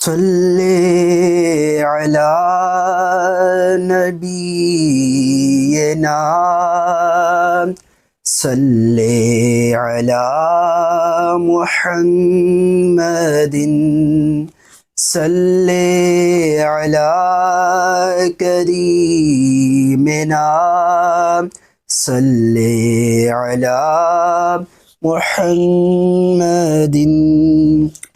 صلی علی نبینا صلی علی محمد صلی علی کریمنا صلی علی محمد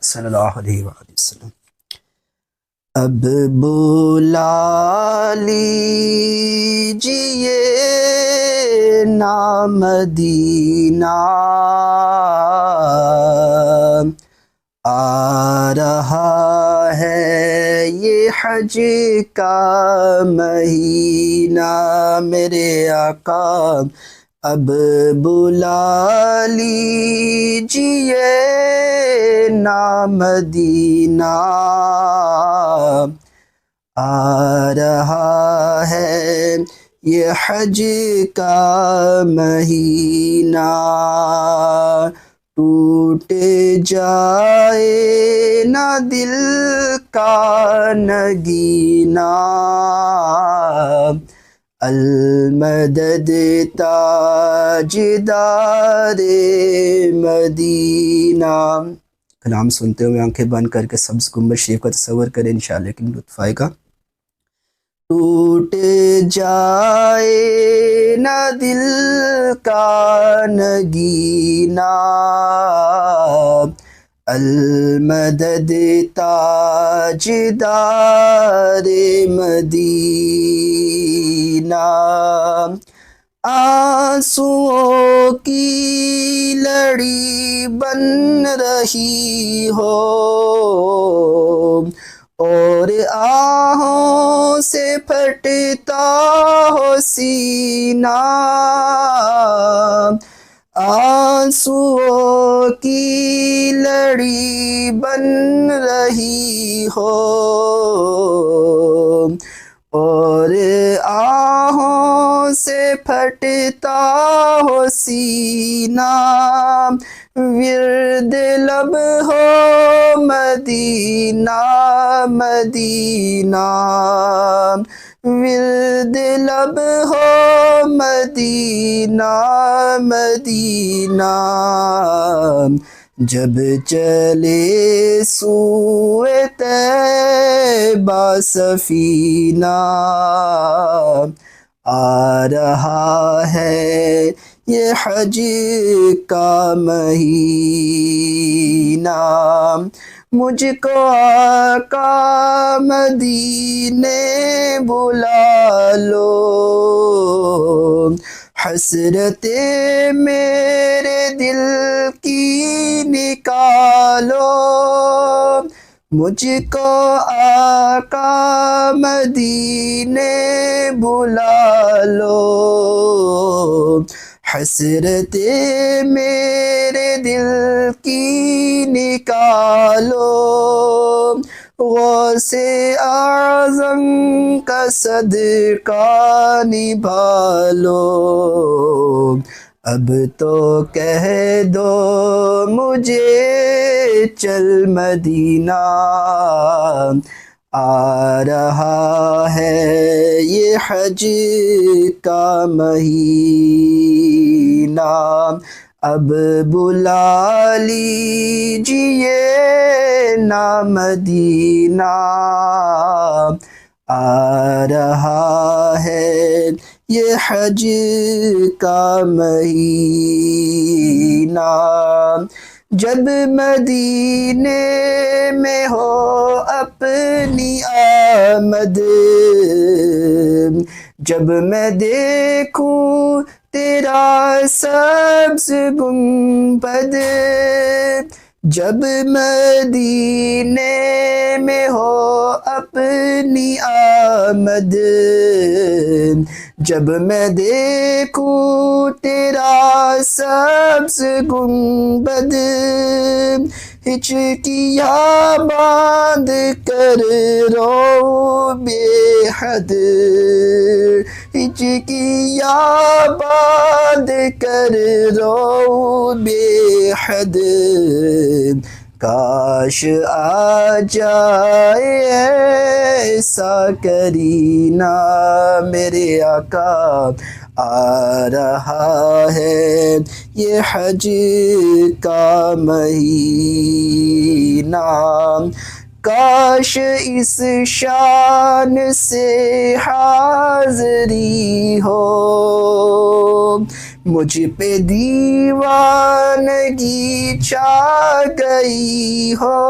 صلی اللہ علیہ وآلہ وسلم۔ اب بلا لیجئے نا مدینہ، آ رہا ہے یہ حج کا مہینہ۔ میرے آقا اب بلا لیجئے نا مدینہ، آ رہا ہے یہ حج کا مہینہ۔ ٹوٹ جائے نہ دل کا نگینہ، المدد تاجدار مدینہ۔ کلام سنتے ہوئے آنکھیں بند کر کے سبز گنبد شریف کا تصور کریں، انشاءاللہ لیکن لطف آئے گا۔ ٹوٹ جائے نہ دل کا نگینہ، المدد تاجدار مدینہ۔ آنسوؤں کی لڑی بن رہی ہو اور آہوں سے پھٹتا ہو سینہ، آنسوؤں کی لڑی بن رہی ہو اور آہوں سے پھٹتا ہو سینہ، ورد لب ہو مدینہ مدینہ، ورد لب ہو مدینہ مدینہ۔ جب چلے سوئے طیبہ سفینہ، آ رہا ہے یہ حج کا مہینہ۔ مجھ کو آقا مدینے بلا لو، حسرتیں میرے دل کی نکالو، مجھ کو آقا مدینے بلا لو، حسرتیں میرے دل کی نکالو، غوث اعظم کا صدقہ نبھالو۔ اب تو کہہ دو مجھے چل مدینہ، آ رہا ہے یہ حج کا مہینہ۔ اب بلا لیجئے نا مدینہ، آ رہا ہے یہ حج کا مہینہ۔ جب مدینے میں ہو اپنی آمد، جب میں دیکھوں تیرا سبز گنبد، جب مدینے میں ہو اپنی آمد، جب میں دیکھوں تیرا سبز گنبد، ہچکیاں باندھ کر رو بے حد، ہچکیاں باندھ کر رو بے حد، کاش آ جائے ایسا کرینہ میرے آقا آ رہا ہے یہ حج کا مہینہ، کاش اس شان سے حاضری ہو، مجھ پہ دیوانگی چھا گئی ہو،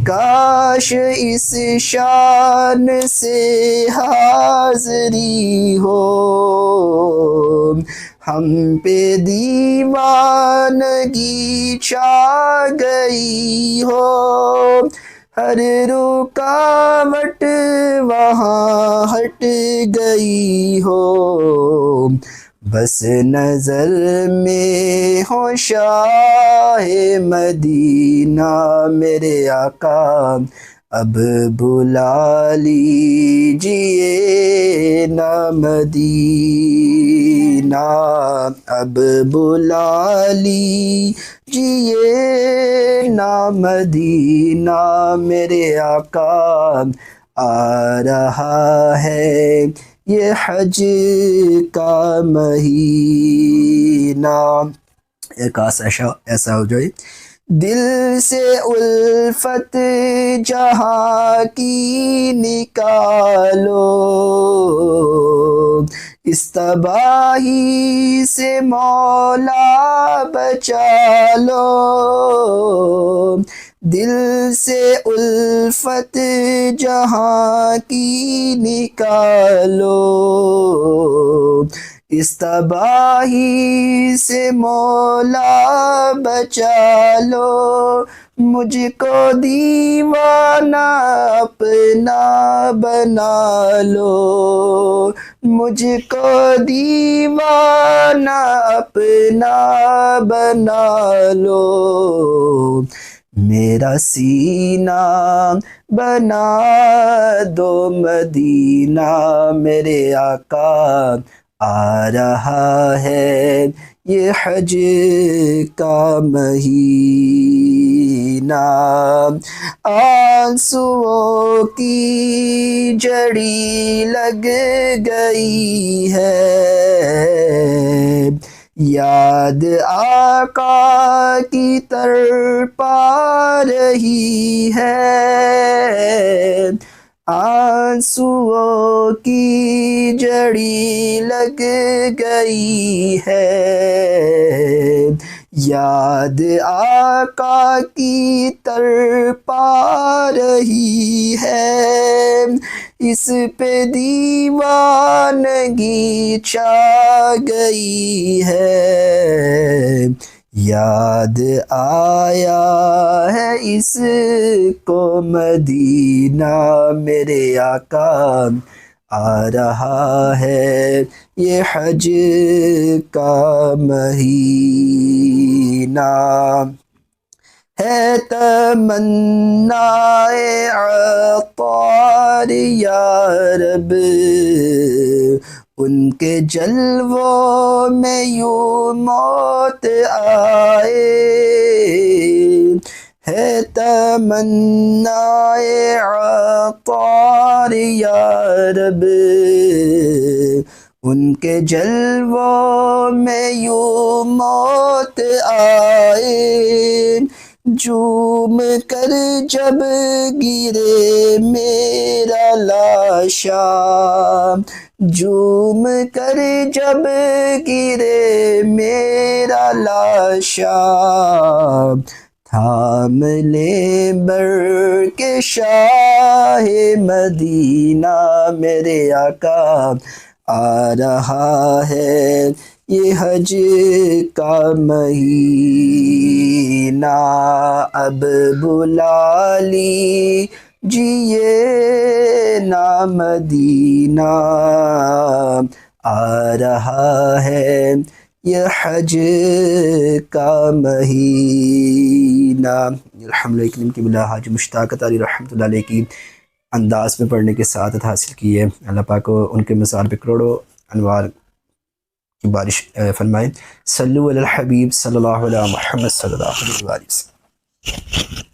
کاش اس شان سے حاضری ہو، ہم پہ دیوانگی چھا گئی ہو، ہر رکاوٹ وہاں ہٹ گئی ہو، بس نظر میں ہو شاہ مدینہ میرے آقا اب بلا لیجئے نا مدینہ، اب بلا لیجئے نا مدینہ میرے آقا آ رہا ہے یہ حج کا مہینہ۔ ایک ایسا ہو جائے دل سے الفت جہاں کی نکالو، اس تباہی سے مولا بچا لو، دل سے الفت جہاں کی نکالو، اس تباہی سے مولا بچا لو، مجھ کو دیوانہ اپنا بنا لو، مجھ کو دیوانہ اپنا بنا لو، میرا سینہ بنا دو مدینہ میرے آقا آ رہا ہے یہ حج کا مہینہ، آنسوؤں کی جڑی لگ گئی ہے، یاد آقا کی تڑپا رہی ہے، آنسوؤں کی جڑی لگ گئی ہے، یاد آقا کی تڑپا رہی ہے، اس پہ دیوانگی چھا گئی ہے، یاد آیا ہے اس کو مدینہ میرے آقا آ رہا ہے یہ حج کا مہینہ، ہے تمنائے عطار یا رب ان کے جلووں میں یوں موت آئے، ہے تمنائے عطار یا رب ان کے جلووں میں یوں موت آئے، جھوم کر جب گرے میرا لاشا، جھوم کر جب گرے میرا لاشا، تھام لے بر کے شاہ مدینہ میرے آقا آ رہا ہے یہ حج کا مہینہ، اب بلا لیجئے نا مدینہ آ رہا ہے یہ حج کا مہینہ۔ الحمدللہ کریم کی بلا حاج مشتاق علی رحمۃ اللہ علیہ کی انداز میں پڑھنے کے سعادت حاصل کی ہے، اللہ پاک کو ان کے مثال پہ کروڑوں انوار کی بارش فرمائیں. صلو علی الحبیب صلی اللہ علیہ محمد صلی اللہ علیہ وسلم.